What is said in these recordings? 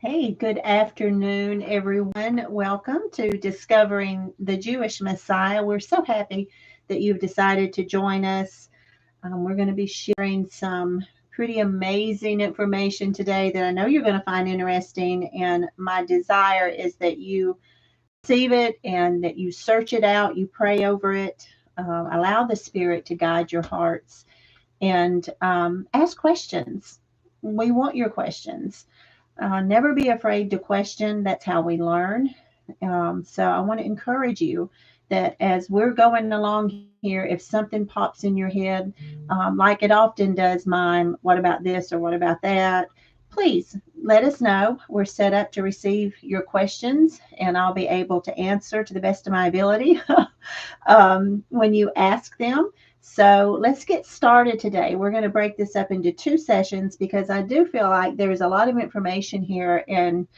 Hey, good afternoon, everyone. Welcome to Discovering the Jewish Messiah. We're so happy that you've decided to join us. We're going to be sharing some pretty amazing information today that I know you're going to find interesting. And my desire is that you receive it and that you search it out, you pray over it, allow the Spirit to guide your hearts, and ask questions. We want your questions. Never be afraid to question. That's how we learn. So I want to encourage you that as we're going along here, if something pops in your head, like it often does mine, what about this or what about that? Please let us know. We're set up to receive your questions, and I'll be able to answer to the best of my ability when you ask them. So let's get started today. We're going to break this up into two sessions because I do feel like there's a lot of information here and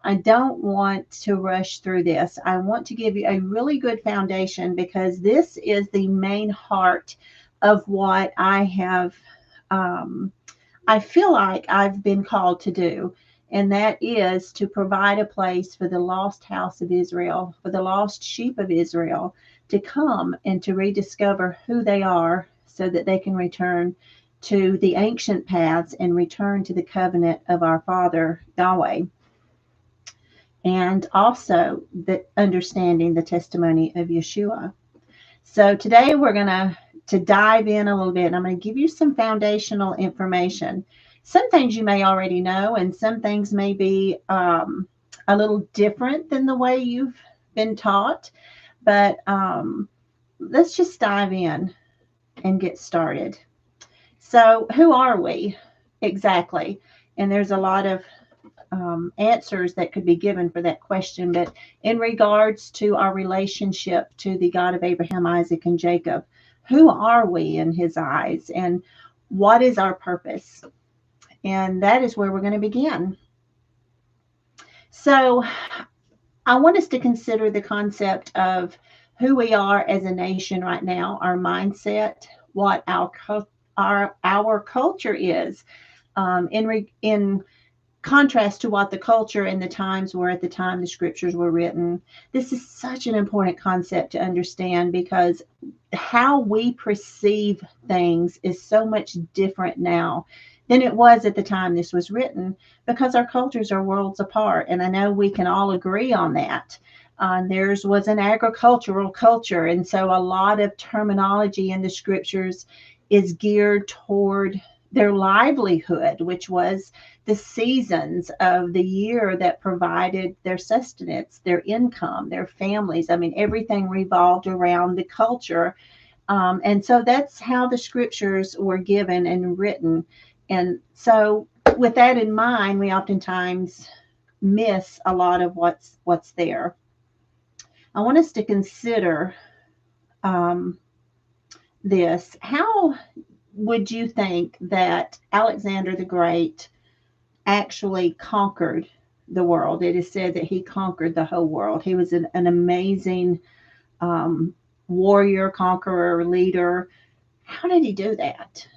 I don't want to rush through this. I want to give you a really good foundation because this is the main heart of what I feel like I've been called to do. And that is to provide a place for the lost house of Israel, for the lost sheep of Israel to come and to rediscover who they are so that they can return to the ancient paths and return to the covenant of our Father Yahweh. And also the understanding the testimony of Yeshua. So today we're going to dive in a little bit and I'm going to give you some foundational information. Some things you may already know and some things may be a little different than the way you've been taught. But let's just dive in and get started. So who are we exactly? And there's a lot of answers that could be given for that question. But in regards to our relationship to the God of Abraham, Isaac, and Jacob, who are we in his eyes and what is our purpose? And that is where we're going to begin. So I want us to consider the concept of who we are as a nation right now, our mindset, what our culture is in contrast to what the culture and the times were at the time the scriptures were written. This is such an important concept to understand because how we perceive things is so much different now than it was at the time this was written because our cultures are worlds apart. And I know we can all agree on that. Theirs was an agricultural culture. And so a lot of terminology in the scriptures is geared toward their livelihood, which was the seasons of the year that provided their sustenance, their income, their families. I mean, everything revolved around the culture. And so that's how the scriptures were given and written. And so with that in mind, we oftentimes miss a lot of what's there. I want us to consider um, this. How would you think that Alexander the Great actually conquered the world? It is said that he conquered the whole world. He was an amazing warrior, conqueror, leader. How did he do that?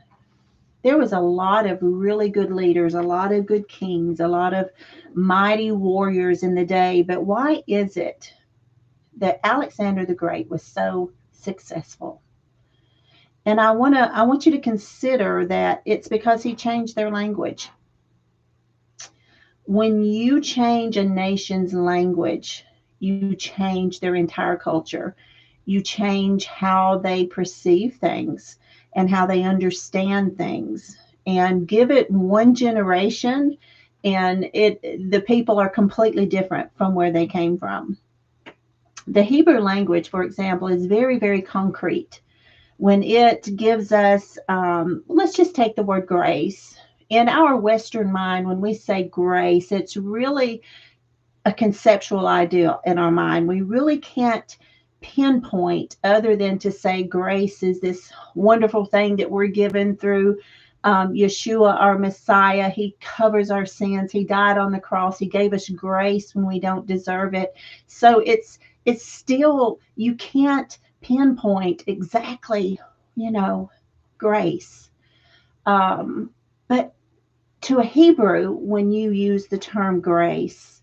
There was a lot of really good leaders, a lot of good kings, a lot of mighty warriors in the day. But why is it that Alexander the Great was so successful? And I want you to consider that it's because he changed their language. When you change a nation's language, you change their entire culture. You change how they perceive things and how they understand things. And give it one generation, and the people are completely different from where they came from. The Hebrew language, for example, is very, very concrete. When it gives us, let's just take the word grace. In our Western mind, when we say grace, it's really a conceptual idea in our mind. We really can't pinpoint other than to say grace is this wonderful thing that we're given through Yeshua, our Messiah. He covers our sins. He died on the cross. He gave us grace when we don't deserve it. So it's still, you can't pinpoint exactly, grace. But To a Hebrew, when you use the term grace,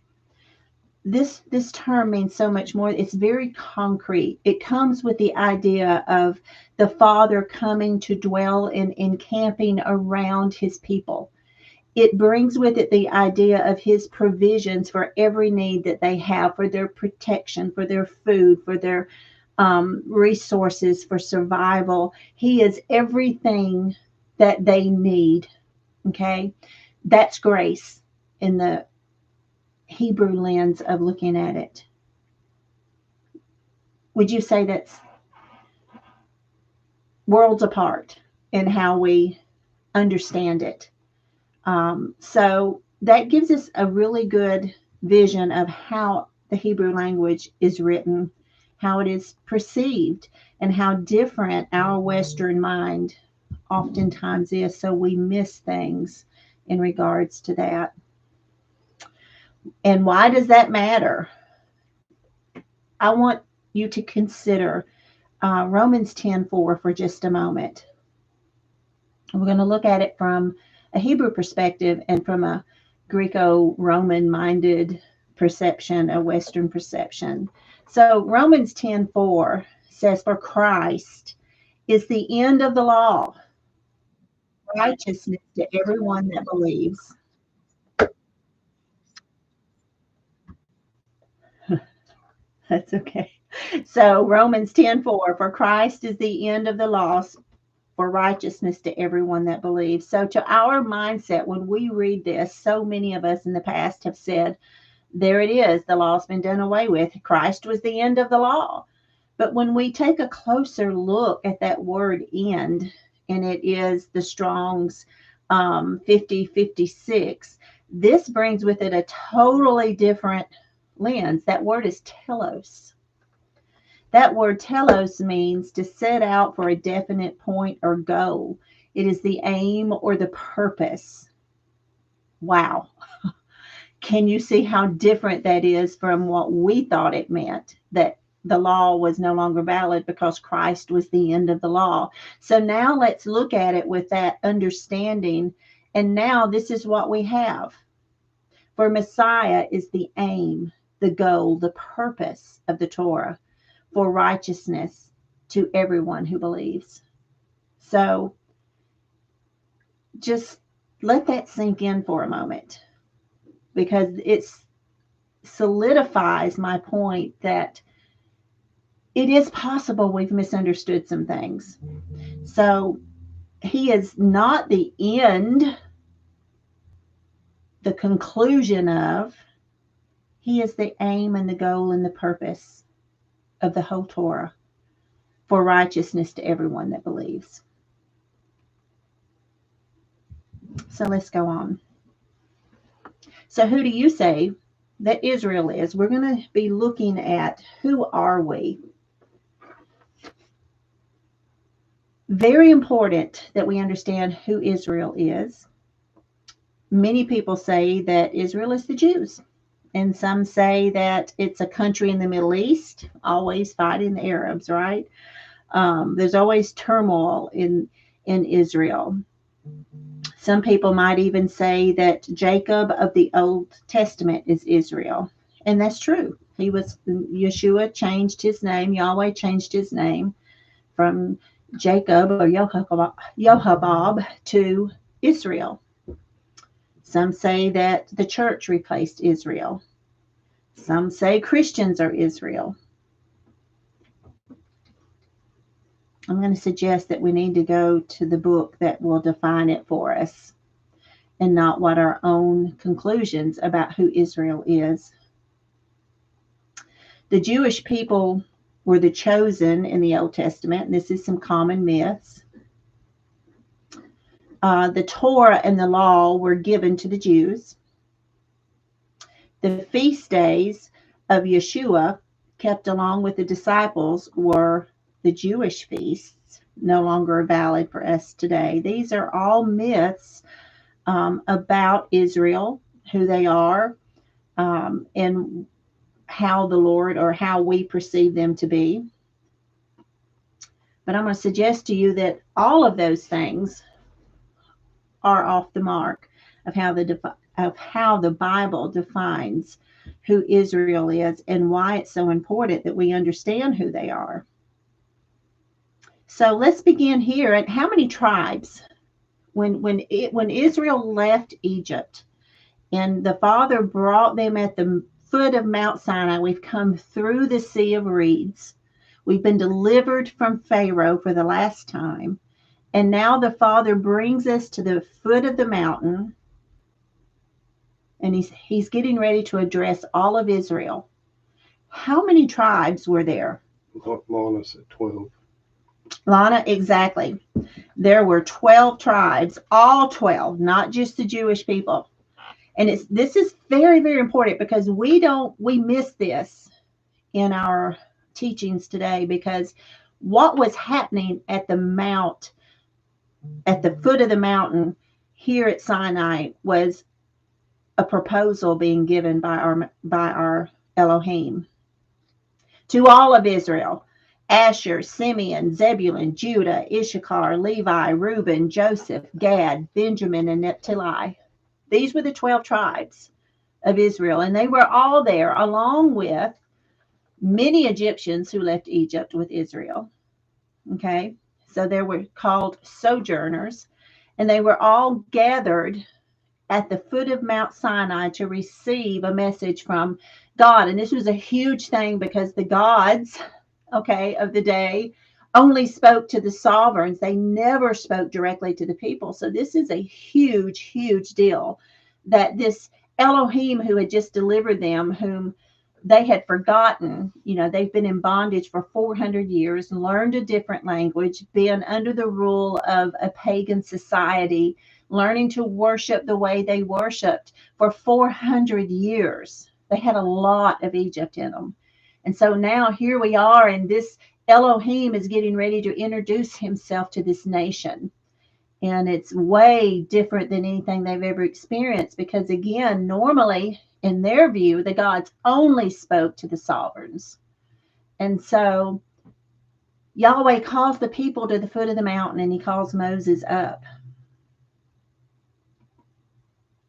this term means so much more. It's very concrete. It comes with the idea of the Father coming to dwell and encamping around his people. It brings with it the idea of his provisions for every need that they have, for their protection, for their food, for their resources, for survival. He is everything that they need. Okay. That's grace in the Hebrew lens of looking at it. Would you say that's worlds apart in how we understand it? So that gives us a really good vision of how the Hebrew language is written, how it is perceived, and how different our Western mind oftentimes is. So we miss things in regards to that. And why does that matter? I want you to consider Romans 10:4 for just a moment. We're going to look at it from a Hebrew perspective and from a Greco-Roman minded perception, a Western perception. So Romans 10:4 says, "For Christ is the end of the law, righteousness to everyone that believes." That's okay. So Romans 10:4, "For Christ is the end of the law for righteousness to everyone that believes." So to our mindset, when we read this, so many of us in the past have said, there it is, the law's been done away with. Christ was the end of the law. But when we take a closer look at that word end, and it is the Strong's 5056, this brings with it a totally different lens. That word is telos. That word telos means to set out for a definite point or goal. It is the aim or the purpose. Wow. Can you see how different that is from what we thought it meant, that the law was no longer valid because Christ was the end of the law? So now let's look at it with that understanding. And now this is what we have. For Messiah is the aim, the goal, the purpose of the Torah, for righteousness to everyone who believes. So just let that sink in for a moment, because it solidifies my point that it is possible we've misunderstood some things. So he is not the end, the conclusion of, he is the aim and the goal and the purpose of the whole Torah, for righteousness to everyone that believes. So let's go on. So who do you say that Israel is? We're going to be looking at who are we. Very important that we understand who Israel is. Many people say that Israel is the Jews, and some say that it's a country in the Middle East, always fighting the Arabs, right? There's always turmoil in Israel. Some people might even say that Jacob of the Old Testament is Israel. And that's true. Yeshua changed his name. Yahweh changed his name from Jacob or Yohabab to Israel. Some say that the church replaced Israel. Some say Christians are Israel. I'm going to suggest that we need to go to the book that will define it for us, and not what our own conclusions about who Israel is. The Jewish people were the chosen in the Old Testament, and this is some common myths. The Torah and the law were given to the Jews. The feast days of Yeshua, kept along with the disciples, were the Jewish feasts, no longer valid for us today. These are all myths about Israel, who they are, and how the Lord, or how we perceive them to be. But I'm going to suggest to you that all of those things are off the mark. of how the Bible defines who Israel is and why it's so important that we understand who they are. So let's begin here. At how many tribes when Israel left Egypt and the Father brought them at the foot of Mount Sinai, we've come through the Sea of Reeds. We've been delivered from Pharaoh for the last time. And now the Father brings us to the foot of the mountain, and he's getting ready to address all of Israel. How many tribes were there? Lana said 12. Lana, exactly. There were 12 tribes, all 12, not just the Jewish people. And this is very, very important because we miss this in our teachings today, because what was happening at the foot of the mountain here at Sinai was a proposal being given by our Elohim to all of Israel: Asher, Simeon, Zebulun, Judah, Issachar, Levi, Reuben, Joseph, Gad, Benjamin, and Naphtali. These were the 12 tribes of Israel, and they were all there along with many Egyptians who left Egypt with Israel. Okay, so they were called sojourners, and they were all gathered at the foot of Mount Sinai to receive a message from God. And this was a huge thing because the gods, okay, of the day only spoke to the sovereigns. They never spoke directly to the people. So this is a huge, huge deal that this Elohim who had just delivered them, whom they had forgotten, they've been in bondage for 400 years, learned a different language, been under the rule of a pagan society, learning to worship the way they worshiped for 400 years. They had a lot of Egypt in them. And so now here we are, and this Elohim is getting ready to introduce himself to this nation. And it's way different than anything they've ever experienced because, again, normally, in their view, the gods only spoke to the sovereigns. And so Yahweh calls the people to the foot of the mountain, and he calls Moses up.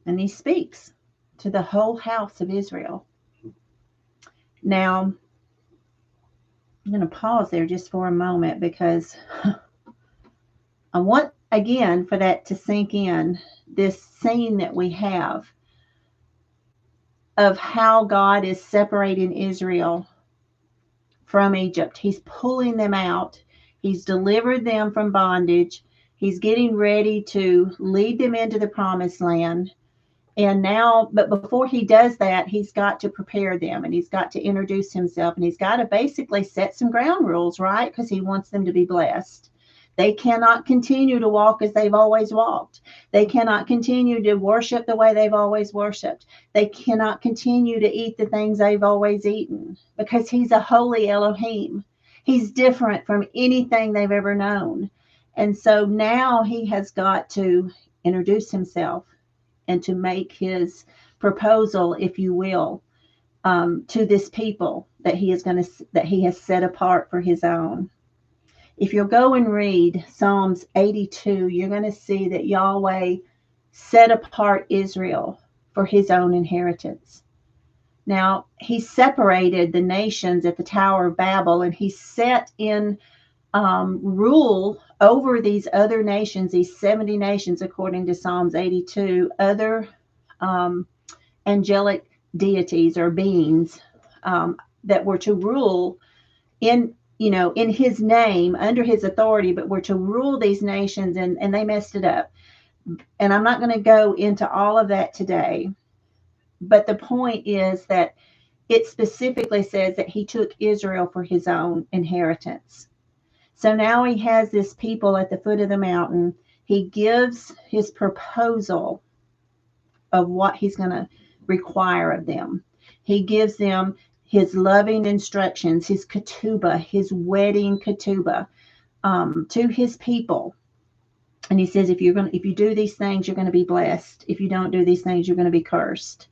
And he speaks to the whole house of Israel. Now, I'm going to pause there just for a moment because I want, again, for that to sink in, this scene that we have of how God is separating Israel from Egypt. He's pulling them out. He's delivered them from bondage. He's getting ready to lead them into the promised land. And now, but before he does that, he's got to prepare them, and he's got to introduce himself, and he's got to basically set some ground rules, right? Because he wants them to be blessed. They cannot continue to walk as they've always walked. They cannot continue to worship the way they've always worshiped. They cannot continue to eat the things they've always eaten, because he's a holy Elohim. He's different from anything they've ever known. And so now he has got to introduce himself and to make his proposal, if you will, to this people that he has set apart for his own. If you'll go and read Psalms 82, you're going to see that Yahweh set apart Israel for his own inheritance. Now, he separated the nations at the Tower of Babel, and he set in rule over these other nations, these 70 nations, according to Psalms 82, other angelic deities or beings that were to rule in his name, under his authority, but were to rule these nations, and they messed it up. And I'm not going to go into all of that today, but the point is that it specifically says that he took Israel for his own inheritance. So now he has this people at the foot of the mountain. He gives his proposal of what he's going to require of them. He gives them his loving instructions, his ketubah, his wedding ketubah, to his people. And he says, if you do these things, you're going to be blessed. If you don't do these things, you're going to be cursed.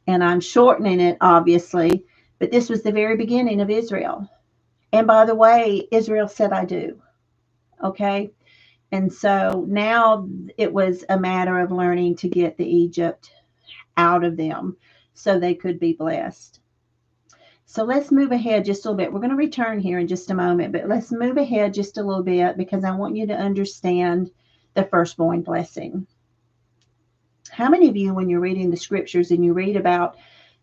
And I'm shortening it, obviously, but this was the very beginning of Israel. And by the way, Israel said, I do. Okay. And so now it was a matter of learning to get the Egypt out of them so they could be blessed. So let's move ahead just a little bit. We're going to return here in just a moment, but let's move ahead just a little bit because I want you to understand the firstborn blessing. How many of you, when you're reading the scriptures and you read about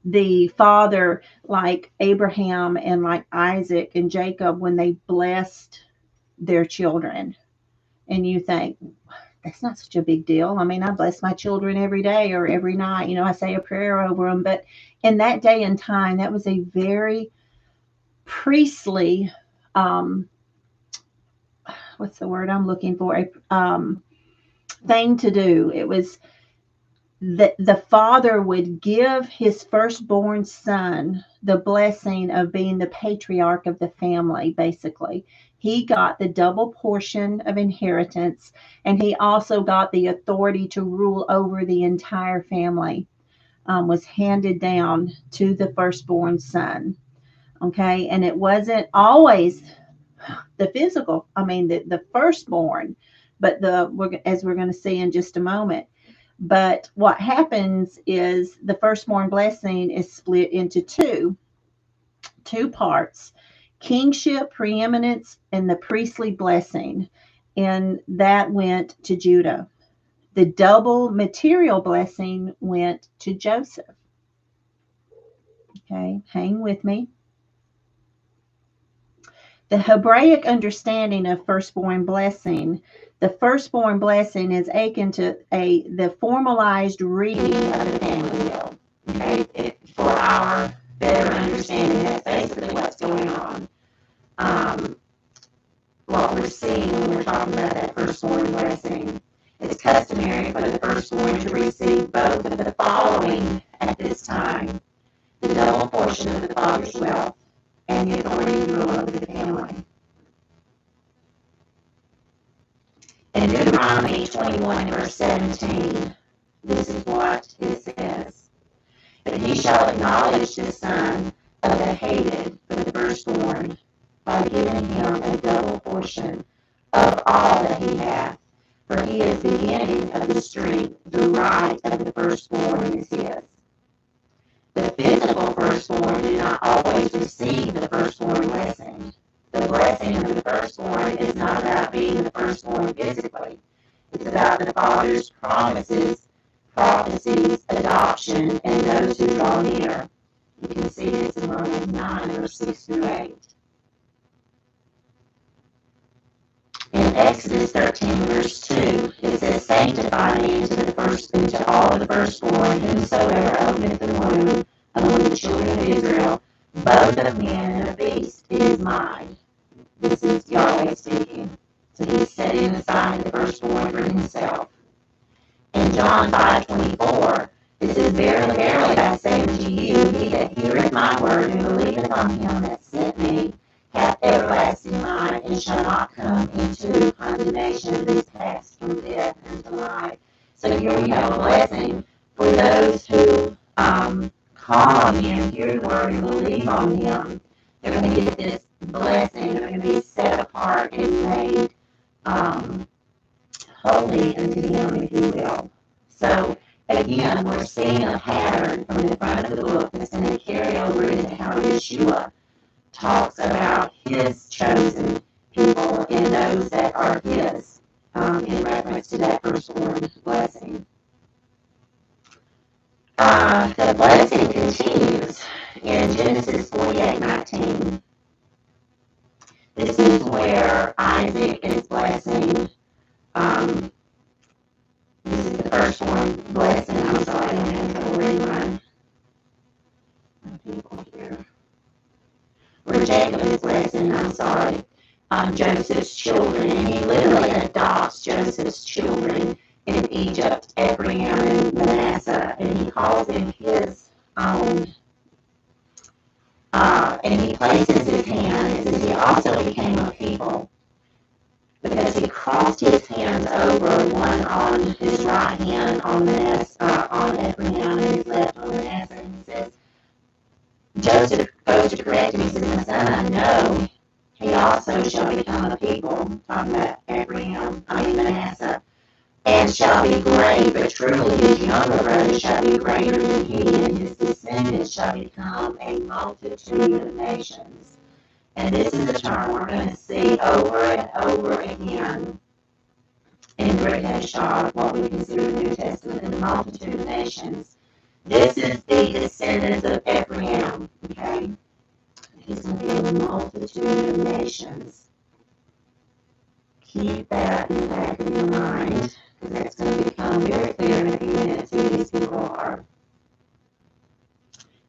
the father like Abraham and like Isaac and Jacob, when they blessed their children, and you think, that's not such a big deal. I mean, I bless my children every day or every night. You know, I say a prayer over them. But in that day and time, that was a very priestly, what's the word I'm looking for? Thing to do. It was that the father would give his firstborn son the blessing of being the patriarch of the family, basically. He got the double portion of inheritance, and he also got the authority to rule over the entire family, was handed down to the firstborn son. Okay, and it wasn't always the physical, I mean, the firstborn, but as we're going to see in just a moment. But what happens is the firstborn blessing is split into two parts: kingship, preeminence, and the priestly blessing. And that went to Judah. The double material blessing went to Joseph. Okay, hang with me. The Hebraic understanding of firstborn blessing, the firstborn blessing is akin to the formalized reading of the family will. Okay, for our better understanding, that's basically what's going on. What we're seeing when we're talking about that firstborn blessing, it's customary for the firstborn to receive both of the following at this time: the double portion of the father's wealth and the authority to rule over the family. In Deuteronomy 21, verse 17, this is what it says: "But he shall acknowledge the son of the hated for the firstborn, by giving him a double portion of all that he hath, for he is the beginning of the strength, the right of the firstborn is his." The physical firstborn do not always receive the firstborn blessing. The blessing of the firstborn is not about being the firstborn physically. It's about the Father's promises, prophecies, adoption, and those who draw near. You can see this in Romans 9, verse 6 through 8. In Exodus 13, verse 2, it says, "Sanctify me into all the firstborn, whomsoever openeth the womb among the children of Israel, both of men and of beasts, it is mine." This is Yahweh speaking. So he's setting aside the firstborn for himself. In John 5:24, it says, "Verily, verily, I say unto you, he that heareth my word and believeth on him that sent me hath everlasting life, and shall not come into condemnation, but is passed from death unto life." So here we have a blessing for those who call on him, hear the word, and believe on him. They're going to get this blessing. They're going to be set apart and made holy unto him, if you will. So again, we're seeing a pattern from the front of the book that's going to carry over into how Yeshua talks about his chosen people and those that are his, in reference to that firstborn blessing. The blessing continues in Genesis 48:19. This is where Isaac is blessing. This is the firstborn blessing. I'm sorry, I'm having trouble reading my people here. Where Jacob is blessing, Joseph's children, and he literally adopts Joseph's children in Egypt, Ephraim and Manasseh, and he calls them his own. And he places his hand, it says he also became a people, because he crossed his hands over, one on his right hand on Ephraim, and his left on Manasseh. And he says, Joseph goes to correct him. He says, "My son, no, he also shall become a people," talking about Ephraim, surely his younger brother shall be greater than he, and his descendants shall become a multitude of nations. And this is a term we're going to see over and over again in Brit Hadashah, what we consider the New Testament, and the multitude of nations. This is the descendants of Ephraim, okay? He's going to be a multitude of nations. Keep that in the back of your mind, because that's going to become very clear in a few minutes who these people are.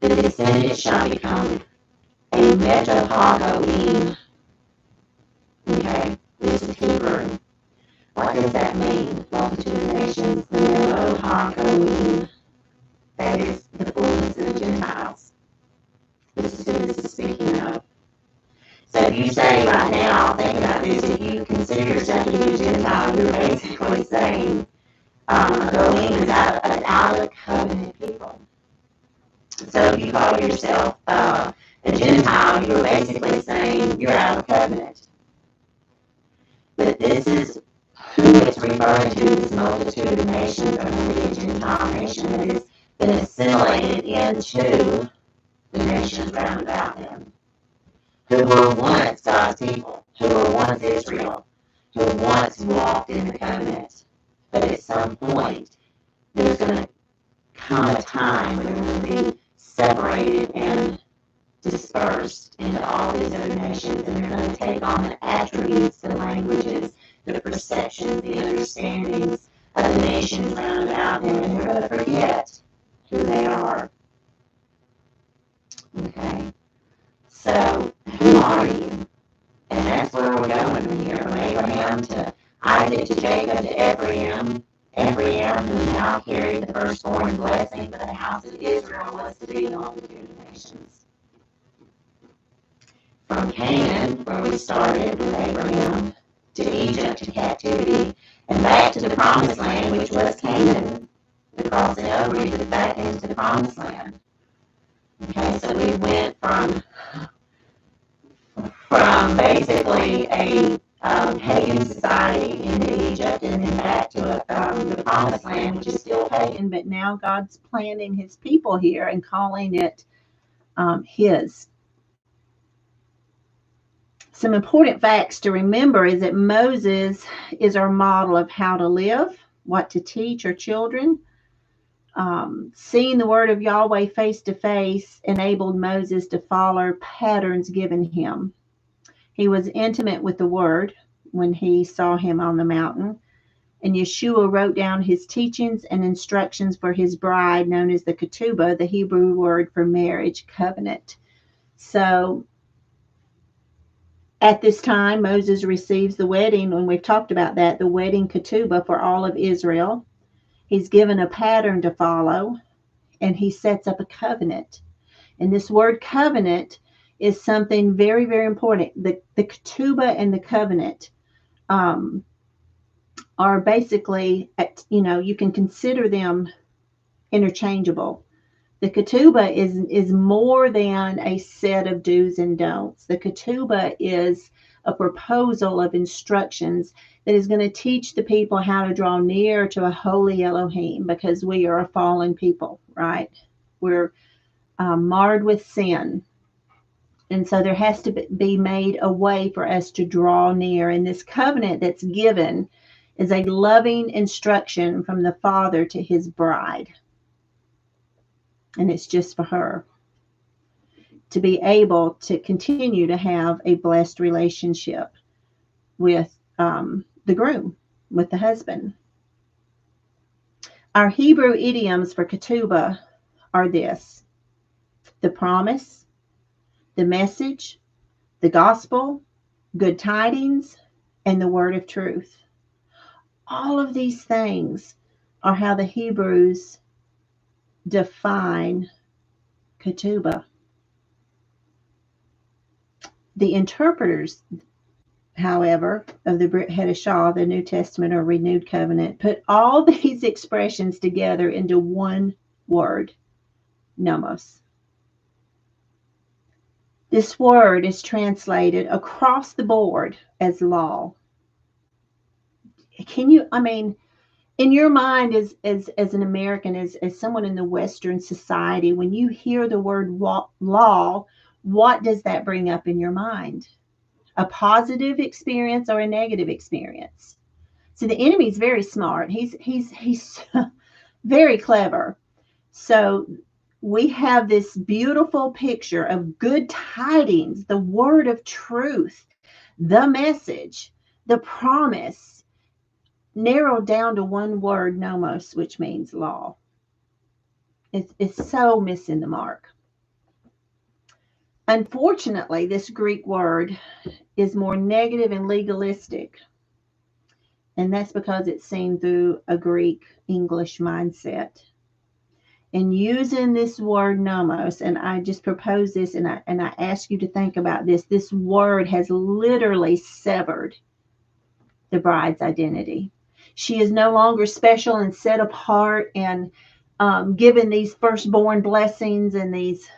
The descendants shall become a metahagoim. Okay, this is Hebrew. What does that mean? Multitude of nations. The metahagoim. That is the fullness of the Gentiles. This is who this is speaking of. So if you say right now, think about this, if you consider yourself to be a Gentile, you're basically saying Goim is out of covenant people. So if you call yourself a Gentile, you're basically saying you're out of covenant. But this is who it's referring to, this multitude of nations, or maybe a Gentile nation that has been assimilated into the nations round about them, who were once God's people, who were once Israel, who once walked in the covenant. But at some point, there's going to come a time when they're going to be separated and dispersed into all these other nations, and they're going to take on the attributes, the languages, the perceptions, the understandings of the nations round about them, and they're going to forget who they are. Okay? So, who are you? And that's where we're going from here, from Abraham to Isaac to Jacob to Ephraim. Ephraim, who now carried the firstborn blessing, but the house of Israel was to be a multitude of nations. From Canaan, where we started with Abraham, to Egypt, to captivity, and back to the promised land, which was Canaan, the crossing over back into the promised land. Okay, so we went from basically a pagan society into Egypt, and then back to the promised land, which is still pagan, But now God's planting his people here and calling it his. Some important facts to remember is that Moses is our model of how to live, what to teach our children. Seeing the word of Yahweh face to face enabled Moses to follow patterns given him. He was intimate with the word when he saw him on the mountain, and Yeshua wrote down his teachings and instructions for his bride, known as the ketubah, the Hebrew word for marriage, covenant. So at this time, Moses receives the wedding, and we've talked about that, the wedding ketubah for all of Israel. He's given a pattern to follow, and he sets up a covenant. And this word covenant is something very, very important. The ketubah and the covenant are basically, you can consider them interchangeable. The ketubah is more than a set of do's and don'ts. The ketubah is a proposal of instructions that is going to teach the people how to draw near to a holy Elohim, because we are a fallen people, right? We're marred with sin. And so there has to be made a way for us to draw near. And this covenant that's given is a loving instruction from the Father to his bride. And it's just for her to be able to continue to have a blessed relationship with the groom, with the husband. Our Hebrew idioms for ketubah are this: the promise, the message, the gospel, good tidings, and the word of truth. All of these things are how the Hebrews define ketubah. The interpreters, however, of the Brit Hadashah, the New Testament or Renewed Covenant, put all these expressions together into one word, nomos. This word is translated across the board as law. in your mind, as an American, as someone in the Western society, when you hear the word law, what does that bring up in your mind? A positive experience or a negative experience? So the enemy's very smart. He's very clever. So we have this beautiful picture of good tidings, the word of truth, the message, the promise, narrowed down to one word, nomos, which means law. It's so missing the mark. Unfortunately, this Greek word is more negative and legalistic. And that's because it's seen through a Greek English mindset. And using this word nomos, and I just propose this, and I ask you to think about this. This word has literally severed the bride's identity. She is no longer special and set apart and given these firstborn blessings and these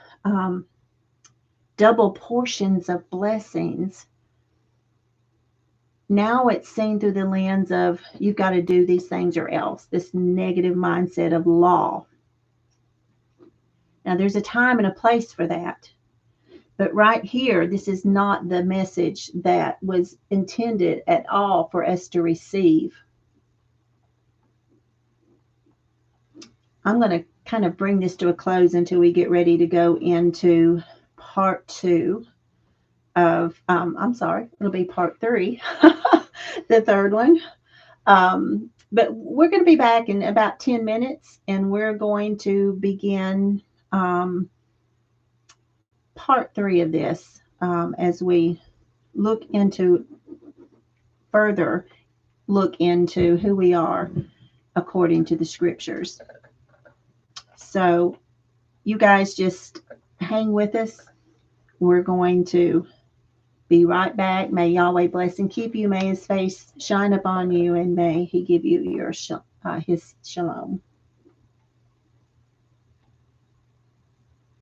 double portions of blessings. Now it's seen through the lens of you've got to do these things or else, this negative mindset of law. Now, there's a time and a place for that. But right here, this is not the message that was intended at all for us to receive. I'm going to kind of bring this to a close until we get ready to go into part 2 of, I'm sorry, it'll be part 3, the third one. But we're going to be back in about 10 minutes, and we're going to begin part 3 of this as we look into who we are according to the scriptures. So you guys just hang with us. We're going to be right back. May Yahweh bless and keep you. May his face shine upon you, and may he give you his shalom.